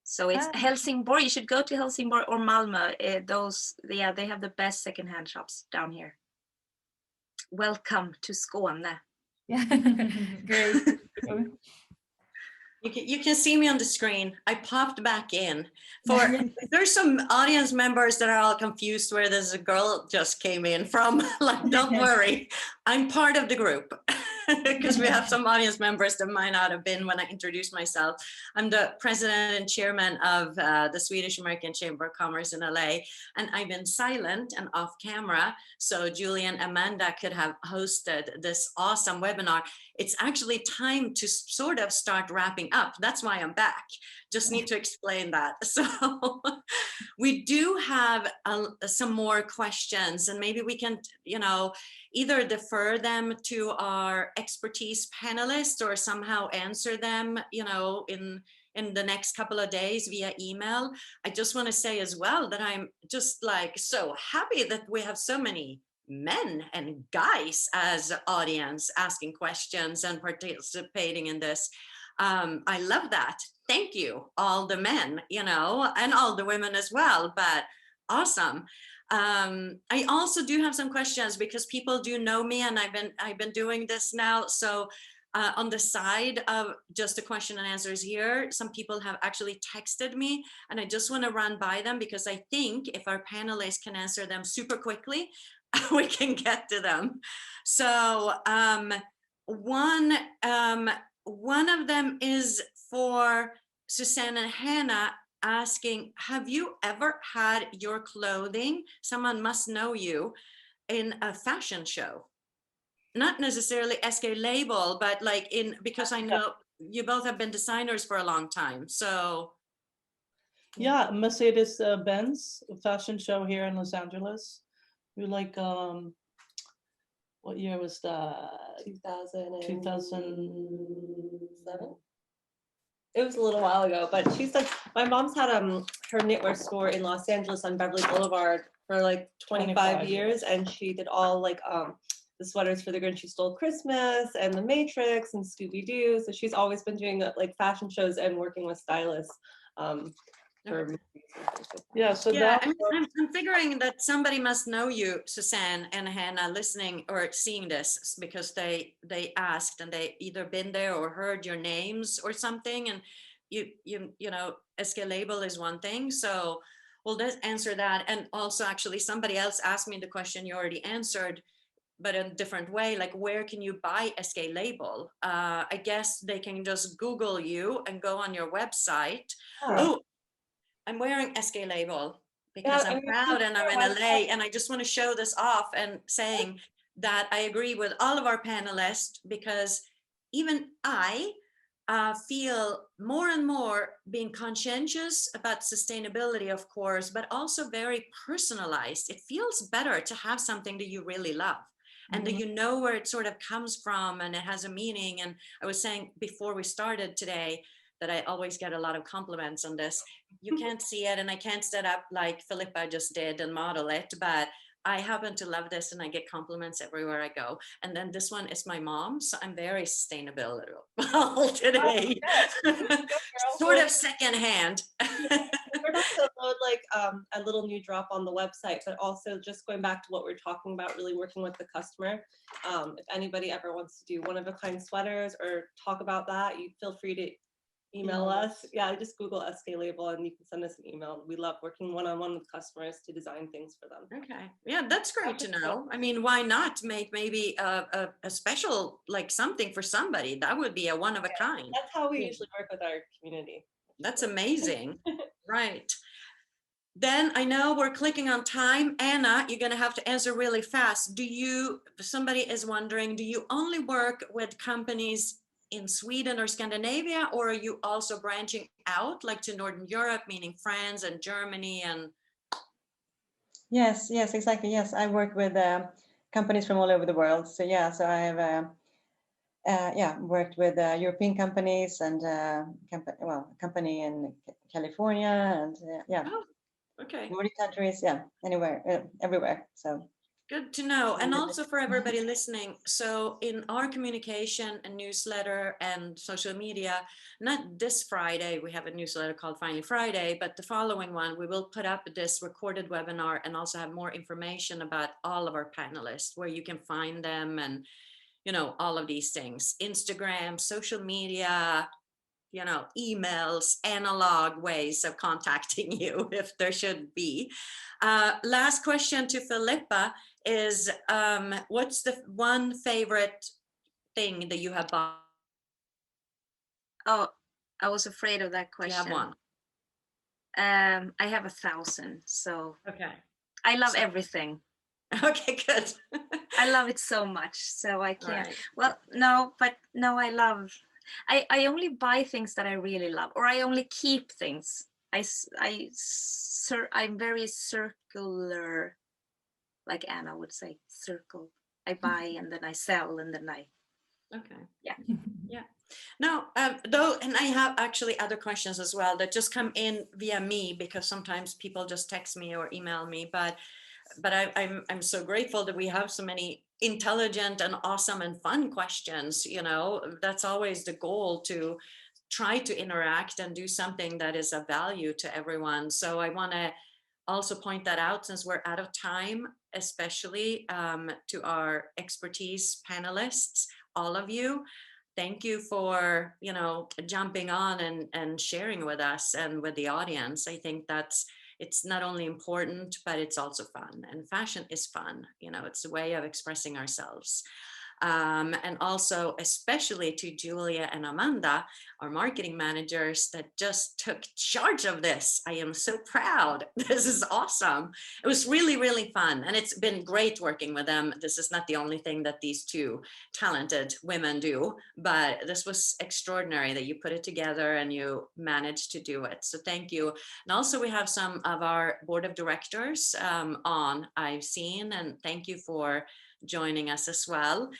So it's Ah. Helsingborg. You should go to Helsingborg or Malmö. They have the best secondhand shops down here. Welcome to Skåne. Yeah, great. You can see me on the screen. I popped back in. There's some audience members that are all confused where there's a girl just came in from. Like, don't worry, I'm part of the group. Because we have some audience members that might not have been when I introduced myself. I'm the president and chairman of the Swedish-American Chamber of Commerce in LA, and I've been silent and off camera, so Julie and Amanda could have hosted this awesome webinar. It's actually time to sort of start wrapping up. That's why I'm back. Just need to explain that. So we do have some more questions, and maybe we can, either defer them to our expertise panelists or somehow answer them, in the next couple of days via email. I just want to say as well that I'm just like so happy that we have so many men and guys as audience asking questions and participating in this. I love that. Thank you, all the men, and all the women as well, but awesome. I also do have some questions because people do know me, and I've been doing this now. So on the side of just the question and answers here, some people have actually texted me, and I just want to run by them because I think if our panelists can answer them super quickly, we can get to them. So one of them is for Susanne and Hanna, asking, have you ever had your clothing, someone must know you, in a fashion show? Not necessarily Eskay Label, but like because I know you both have been designers for a long time. So yeah, Mercedes-Benz fashion show here in Los Angeles. We like what year was that? 2007. It was a little while ago, but she said my mom's had her knitwear store in Los Angeles on Beverly Boulevard for like 25 years, and she did all like the sweaters for The Grinch Who Stole Christmas and The Matrix and Scooby-Doo. So she's always been doing like fashion shows and working with stylists. Yeah, so yeah, I'm figuring that somebody must know you, Susanne and Hanna, listening or seeing this, because they asked, and they either been there or heard your names or something. And you Eskay Label is one thing, so we'll just answer that. And also, actually, somebody else asked me the question you already answered, but in a different way, like, where can you buy Eskay Label? I guess they can just Google you and go on your website. Oh, I'm wearing Eskay Label because I'm proud and I'm in LA, and I just want to show this off and saying that I agree with all of our panelists, because even I feel more and more being conscientious about sustainability, of course, but also very personalized. It feels better to have something that you really love, and that you know where it sort of comes from and it has a meaning. And I was saying before we started today that I always get a lot of compliments on this. You can't see it, and I can't set up like Filippa just did and model it, but I happen to love this, and I get compliments everywhere I go. And then this one is my mom, so I'm very sustainable today. Sort of secondhand. We're about to load like a little new drop on the website, but also just going back to what we're talking about, really working with the customer. If anybody ever wants to do one-of-a-kind sweaters or talk about that, you feel free to email us. Yeah, just Google Eskay Label and you can send us an email. We love working one-on-one with customers to design things for them. Okay, yeah, that's great to know. I mean, why not make maybe a special, like something for somebody? That would be a one of a kind. That's how we usually work with our community. That's amazing. Right. Then I know we're clicking on time. Anna, you're going to have to answer really fast. Somebody is wondering, do you only work with companies in Sweden or Scandinavia, or are you also branching out like to Northern Europe, meaning France and Germany? And Yes, exactly. Yes, I work with companies from all over the world. So yeah, so I have worked with European companies and company in California and Oh, okay. Nordic countries, anywhere, everywhere. So Good to know. And also for everybody listening, so in our communication and newsletter and social media, not this Friday, we have a newsletter called Finally Friday, but the following one, we will put up this recorded webinar and also have more information about all of our panelists, where you can find them and, you know, all of these things, Instagram, social media, you know, emails, analog ways of contacting you if there should be. Last question to Filippa is, what's the one favorite thing that you have bought? Oh, I was afraid of that You question. have one. I have 1,000, so Okay. I love So- everything. Okay, good. I love it so much, so I can't. Right. Well, no, I love. I only buy things that I really love, or I only keep things. I'm very circular, like Anna would say, circle. I buy and then I sell and then I. Okay. Yeah. Yeah. No, though, and I have actually other questions as well that just come in via me, because sometimes people just text me or email me, but I'm so grateful that we have so many intelligent and awesome and fun questions. You know, that's always the goal, to try to interact and do something that is of value to everyone. So I want to also point that out, since we're out of time, especially to our expertise panelists, all of you. Thank you for, you know, jumping on and sharing with us and with the audience. I think it's not only important, but it's also fun, and fashion is fun. You know, it's a way of expressing ourselves. And also especially to Julia and Amanda, our marketing managers that just took charge of this. I am so proud. This is awesome. It was really, really fun. And it's been great working with them. This is not the only thing that these two talented women do, but this was extraordinary that you put it together and you managed to do it. So thank you. And also we have some of our board of directors on, I've seen, and thank you for joining us as well,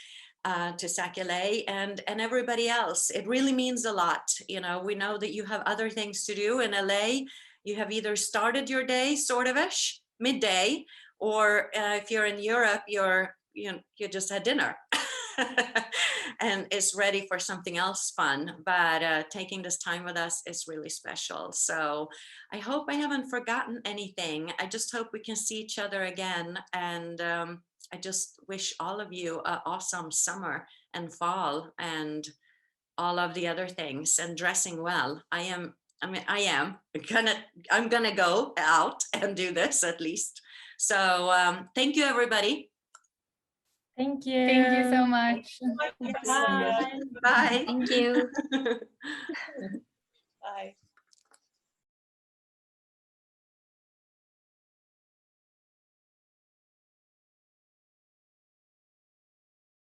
to SACC-LA and everybody else. It really means a lot. You know, we know that you have other things to do in LA. You have either started your day sort of-ish, midday, or if you're in Europe, you just had dinner and is ready for something else fun. But taking this time with us is really special. So I hope I haven't forgotten anything. I just hope we can see each other again. And I just wish all of you an awesome summer and fall and all of the other things, and dressing well. I'm gonna go out and do this at least. So thank you, everybody. Thank you. Thank you so much. Bye. Bye. Thank you. Bye.